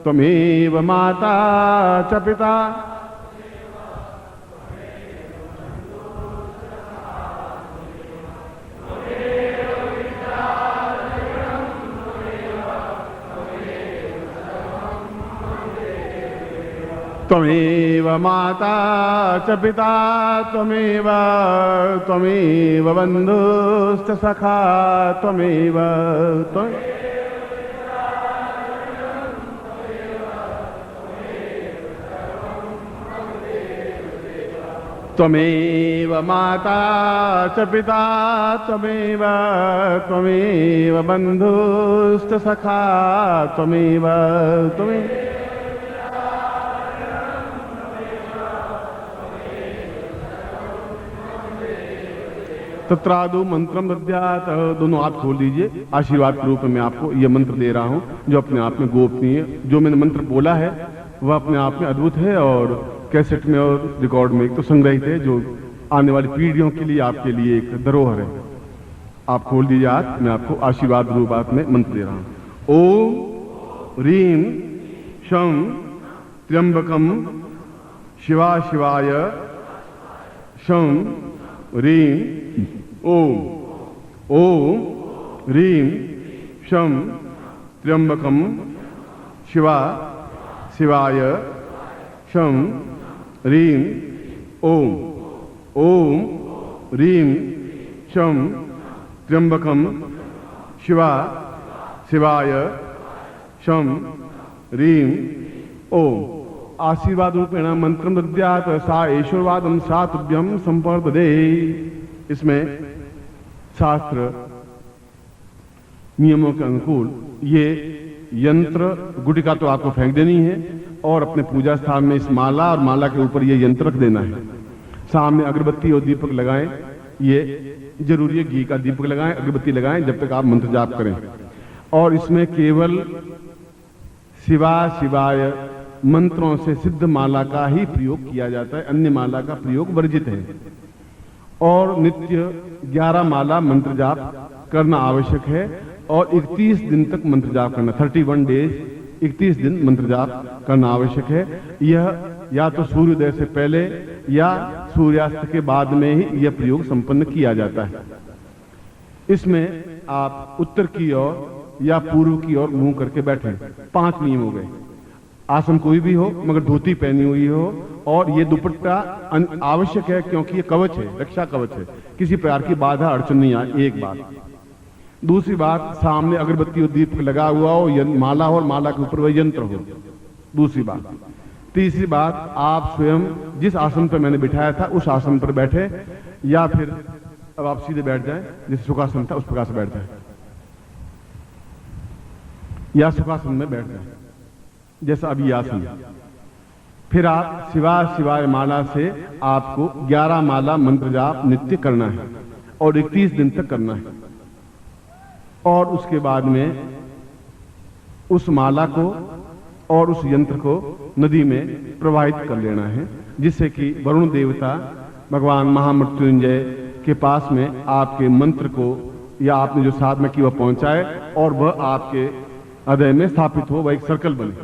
त्वमेव माता च पिता त्वमेव माता च पिता त्वमेव बन्धुश्च सखा त्वमेव त्वमेव माता च पिता त्वमेव बन्धुश्च सखा त्वमेव तत्रादु मंत्रम दद्यात। दोनों हाथ खोल दीजिए। आशीर्वाद के रूप में आपको यह मंत्र दे रहा हूं जो अपने आप में गोपनीय। जो मैंने मंत्र बोला है वह अपने आप में अद्भुत है और कैसेट में और रिकॉर्ड में एक तो संग्रहित है जो आने वाली पीढ़ियों के लिए आपके लिए एक धरोहर है। आप खोल दीजिए हाथ। मैं आपको आशीर्वाद रूप में मंत्र दे रहा हूं। ओम ह्रीं शं त्र्यंबकम शिवा शिवाय शं ह्रीं ओम ह्रीं शं त्र्यंबकम शिवा शिवाय शं ह्रीं ओम ह्रीं शं त्र्यंबकम शिवा शिवाय शं ह्रीं ओम। आशीर्वाद रूपेण मंत्रम दद्यात सा ऐश्वर्वादम सा तुभ्यं संपर्पदे। इसमें शास्त्र नियमों के अनुकूल ये यंत्र गुटिका तो आपको फेंक देनी है और अपने पूजा स्थान में इस माला और माला के ऊपर ये यंत्र रख देना है। सामने अगरबत्ती और दीपक लगाएं। ये जरूरी है, घी का दीपक लगाएं, अगरबत्ती लगाएं जब तक आप मंत्र जाप करें। और इसमें केवल शिवा शिवाय मंत्रों से सिद्ध माला का ही प्रयोग किया जाता है, अन्य माला का प्रयोग वर्जित है। और नित्य 11 माला मंत्र जाप करना आवश्यक है और 31 दिन तक मंत्र जाप करना, 31 डेज 31 दिन मंत्र जाप करना आवश्यक है। यह या तो सूर्योदय से पहले या सूर्यास्त के बाद में ही यह प्रयोग संपन्न किया जाता है। इसमें आप उत्तर की ओर या पूर्व की ओर मुंह करके बैठे। 5 नियम हो गए। आसन कोई भी हो मगर धोती पहनी हुई हो और ये दुपट्टा आवश्यक है क्योंकि ये कवच है, रक्षा कवच है, किसी प्रकार की बाधा अड़चन नहीं आए। एक बात। दूसरी बात, सामने अगरबत्ती और दीपक लगा हुआ हो, माला हो और माला के ऊपर वह यंत्र हो। दूसरी बात। तीसरी बात, आप स्वयं जिस आसन पर मैंने बिठाया था उस आसन पर बैठे या फिर अब आप सीधे बैठ जाएं, जिस सुखासन था उस प्रकार से बैठ जाएं या सुखासन में बैठ जाएं जैसा अभी आसन। फिर आप शिवा शिवाय माला से आपको 11 माला मंत्र जाप नित्य करना है और 31 दिन तक करना है। और उसके बाद में उस माला को और उस यंत्र को नदी में प्रवाहित कर लेना है, जिससे कि वरुण देवता भगवान महामृत्युंजय के पास में आपके मंत्र को या आपने जो साधना की वह पहुंचाए और वह आपके हृदय में स्थापित हो, वह एक सर्कल बने।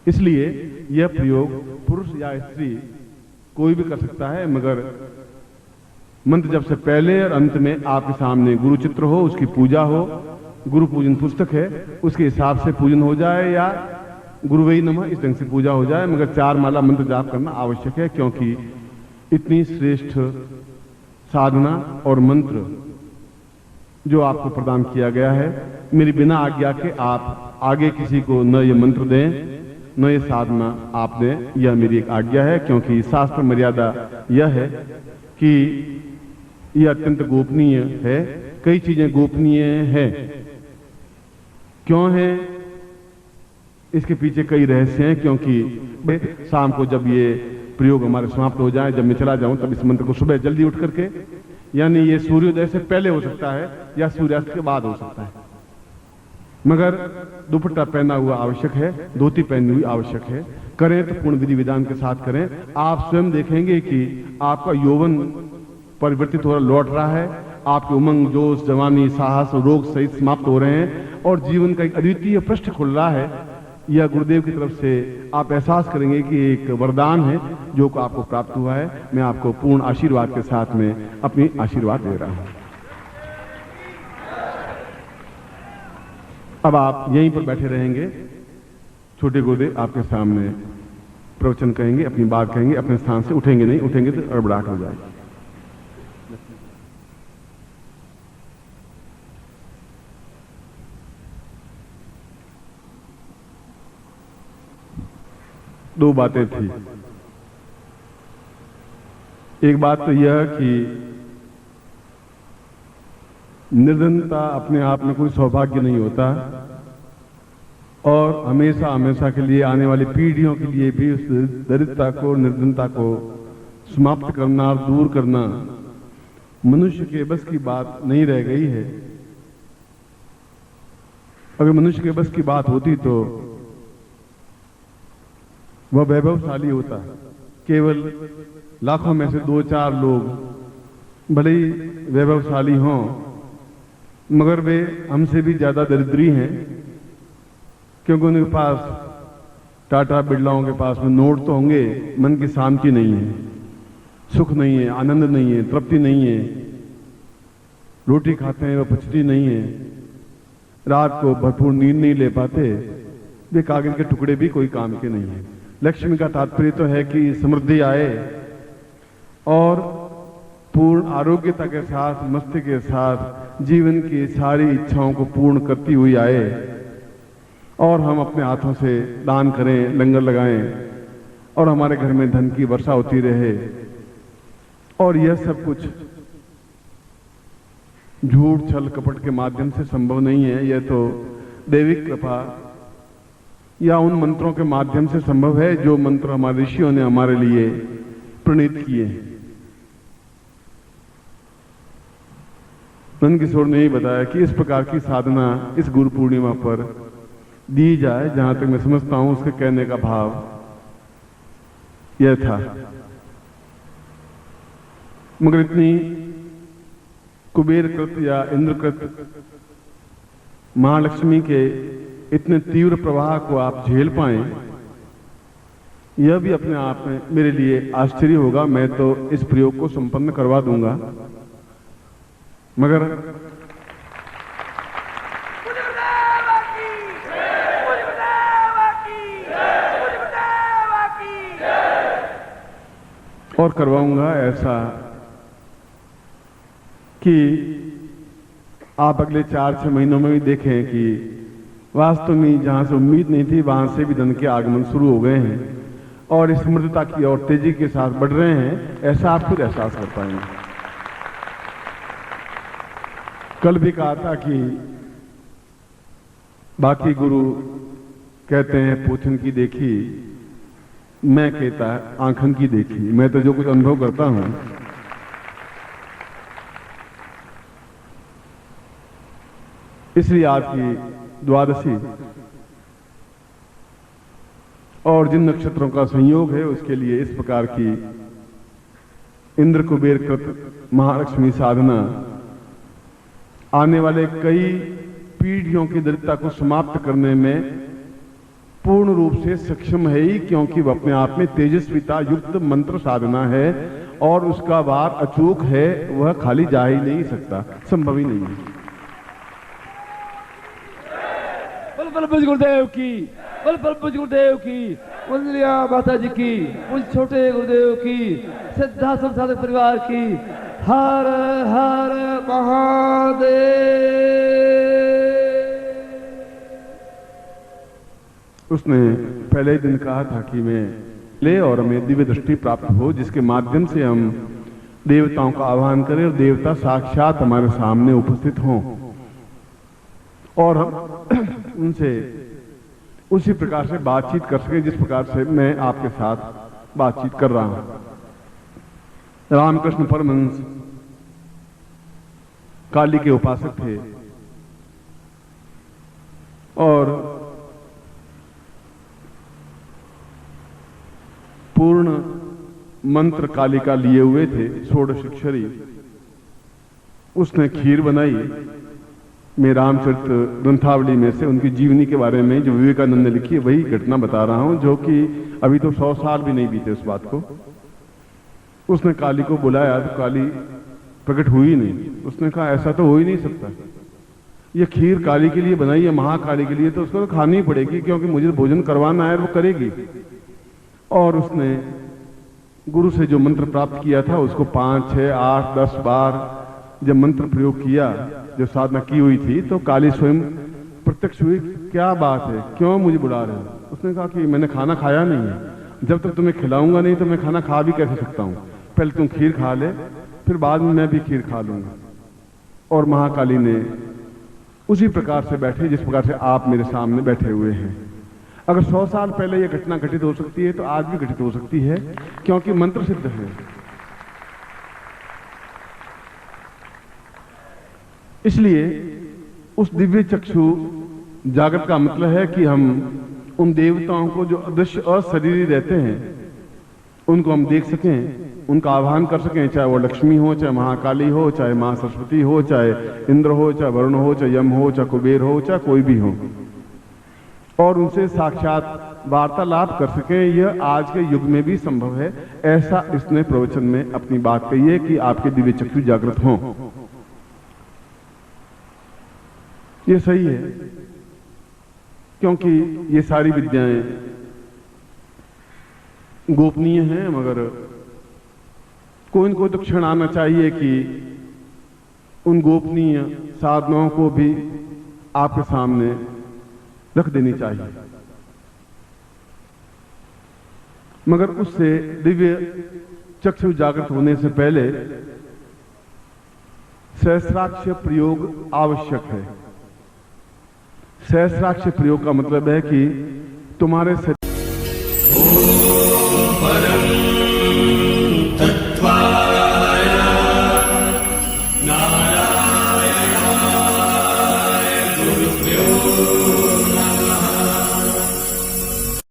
इसलिए यह प्रयोग पुरुष या स्त्री कोई भी कर सकता है, मगर मंत्र जब से पहले और अंत में आपके सामने गुरु चित्र हो, उसकी पूजा हो, गुरु पूजन पुस्तक है उसके हिसाब से पूजन हो जाए या गुरुवै नमः इस ढंग से पूजा हो जाए, मगर 4 माला मंत्र जाप करना आवश्यक है क्योंकि इतनी श्रेष्ठ साधना और मंत्र जो आपको प्रदान किया गया है। मेरी बिना आज्ञा के आप आगे किसी को न ये मंत्र दें न ये साधना आप दें, यह मेरी एक आज्ञा है क्योंकि शास्त्र मर्यादा यह है कि यह अत्यंत गोपनीय है। कई चीजें गोपनीय है। क्यों है? इसके पीछे कई रहस्य हैं क्योंकि शाम को जब ये प्रयोग हमारे समाप्त हो जाए, जब मैं चला जाऊं, तब इस मंत्र को सुबह जल्दी उठ करके, यानी ये सूर्योदय से पहले हो सकता है या सूर्यास्त के बाद हो सकता है, मगर दुपट्टा पहना हुआ आवश्यक है, धोती पहनी हुई आवश्यक है। करें तो पूर्ण विधि विधान के साथ करें। आप स्वयं देखेंगे कि आपका यौवन परिवर्तित हो लौट रहा है, आपके उमंग जोश जवानी साहस रोग सहित समाप्त हो रहे हैं और जीवन का एक अद्वितीय पृष्ठ खुल रहा है यह गुरुदेव की तरफ से आप एहसास करेंगे कि एक वरदान है जो को आपको प्राप्त हुआ है। मैं आपको पूर्ण आशीर्वाद के साथ में अपनी आशीर्वाद दे रहा हूं। अब आप यहीं पर बैठे रहेंगे। छोटे गुरुदेव आपके सामने प्रवचन कहेंगे, अपनी बात कहेंगे, अपने स्थान से उठेंगे नहीं, उठेंगे तो अड़बड़ाहट हो जाएगी। दो बातें थी। एक बात तो यह कि निर्धनता अपने आप में कोई सौभाग्य नहीं होता और हमेशा हमेशा के लिए आने वाली पीढ़ियों के लिए भी उस दरिद्रता को, निर्धनता को समाप्त करना और दूर करना मनुष्य के बस की बात नहीं रह गई है। अगर मनुष्य के बस की बात होती तो वह वैभवशाली होता। केवल लाखों में से 2-4 लोग भले ही वैभवशाली हों, मगर वे हमसे भी ज्यादा दरिद्री हैं, क्योंकि उनके पास, टाटा बिरलाओं के पास में नोट तो होंगे, मन की शांति नहीं है, सुख नहीं है, आनंद नहीं है, तृप्ति नहीं है। रोटी खाते हैं वह पचती नहीं है, रात को भरपूर नींद नहीं ले पाते, वे कागज के टुकड़े भी कोई काम के नहीं है। लक्ष्मी का तात्पर्य तो है कि समृद्धि आए और पूर्ण आरोग्यता के साथ, मस्ती के साथ जीवन की सारी इच्छाओं को पूर्ण करती हुई आए और हम अपने हाथों से दान करें, लंगर लगाएं और हमारे घर में धन की वर्षा होती रहे। और यह सब कुछ झूठ, छल, कपट के माध्यम से संभव नहीं है। यह तो दैविक कृपा या उन मंत्रों के माध्यम से संभव है जो मंत्र हमारे ऋषियों ने हमारे लिए प्रणीत किए हैं। नंद किशोर ने ही बताया कि इस प्रकार की साधना इस गुरु पूर्णिमा पर दी जाए। जहां तक मैं समझता हूं उसके कहने का भाव यह था। मगर इतनी कुबेरकृत या इंद्रकृत महालक्ष्मी के इतने तीव्र प्रवाह को आप झेल पाएं, यह भी अपने आप में मेरे लिए आश्चर्य होगा। मैं तो इस प्रयोग को संपन्न करवा दूंगा, मगर और करवाऊंगा ऐसा कि आप अगले 4-6 महीनों में भी देखें कि वास्तव में जहां से उम्मीद नहीं थी वहां से भी धन के आगमन शुरू हो गए हैं और इस समृद्धता की और तेजी के साथ बढ़ रहे हैं। ऐसा आप खुद एहसास कर पाएंगे। कल भी कहा था कि बाकी गुरु कहते हैं पूछन की देखी, मैं कहता आंखन की देखी। मैं तो जो कुछ अनुभव करता हूं, इसलिए आपकी द्वादशी और जिन नक्षत्रों का संयोग है उसके लिए इस प्रकार की इंद्र कुबेर कृत महालक्ष्मी साधना आने वाले कई पीढ़ियों की दरिद्रता को समाप्त करने में पूर्ण रूप से सक्षम है ही, क्योंकि वह अपने आप में तेजस्विता युक्त मंत्र साधना है और उसका वार अचूक है। वह खाली जा ही नहीं सकता, संभव ही नहीं है। बल पूज गुरुदेव की, बल पूज गुरुदेव की, वंदनिया माता जी की, पूज छोटे गुरुदेव की, सिद्धाश्रम साधक परिवार की। हर हर महादेव। उसने पहले ही दिन कहा था कि मैं ले और हमें दिव्य दृष्टि प्राप्त हो, जिसके माध्यम से हम देवताओं का आह्वान करें और देवता साक्षात हमारे सामने उपस्थित हों और हम उनसे उसी प्रकार से बातचीत कर सके जिस प्रकार से मैं आपके साथ बातचीत कर रहा हूं। रामकृष्ण परमहंस काली के उपासक थे और पूर्ण मंत्र कालिका लिए हुए थे, षोडश अक्षरी। उसने खीर बनाई मैं रामचरित ग्रंथावली में से उनकी जीवनी के बारे में जो विवेकानंद ने लिखी है वही घटना बता रहा हूं, जो कि अभी तो 100 साल भी नहीं बीते उस बात को। उसने काली को बुलाया तो काली प्रकट हुई नहीं। उसने कहा ऐसा तो हो ही नहीं सकता, ये खीर काली के लिए बनाई है, महाकाली के लिए, तो उसको तो खानी ही पड़ेगी क्योंकि मुझे भोजन करवाना है, वो करेगी। और उसने गुरु से जो मंत्र प्राप्त किया था उसको 5, 6, 8, 10 बार जब मंत्र प्रयोग किया, जो साधना की हुई थी, तो काली स्वयं प्रत्यक्ष हुई। क्या बात है, क्यों मुझे बुला रहे हो? उसने कहा कि मैंने खाना खाया नहीं है, जब तक तुम्हें खिलाऊंगा नहीं तो मैं खाना खा भी कैसे सकता हूं, पहले तुम खीर खा ले, फिर बाद में मैं भी खीर खा लूंगा। और महाकाली ने उसी प्रकार से बैठे जिस प्रकार से आप मेरे सामने बैठे हुए हैं। अगर 100 साल पहले यह घटना घटित हो सकती है तो आज भी घटित हो सकती है, क्योंकि मंत्र सिद्ध है। इसलिए उस दिव्य चक्षु जागृत का मतलब है कि हम उन देवताओं को जो अदृश्य अशरीरी रहते हैं उनको हम देख सकें, उनका आह्वान कर सकें, चाहे वो लक्ष्मी हो, चाहे महाकाली हो, चाहे मां सरस्वती हो, चाहे इंद्र हो, चाहे वरुण हो, चाहे यम हो, चाहे कुबेर हो, चाहे कोई भी हो, और उनसे साक्षात वार्तालाप कर सकें। यह आज के युग में भी संभव है। ऐसा इसने प्रवचन में अपनी बात कही है कि आपके दिव्य चक्षु जागृत हों। ये सही है, क्योंकि ये सारी विद्याएं गोपनीय हैं, मगर कोई न कोई तो क्षण आना चाहिए कि उन गोपनीय साधनाओं को भी आपके सामने रख देनी चाहिए। मगर उससे दिव्य चक्षु जागृत होने से पहले सहस्राक्ष प्रयोग आवश्यक है। सहस्राक्ष प्रयोग का मतलब है कि तुम्हारे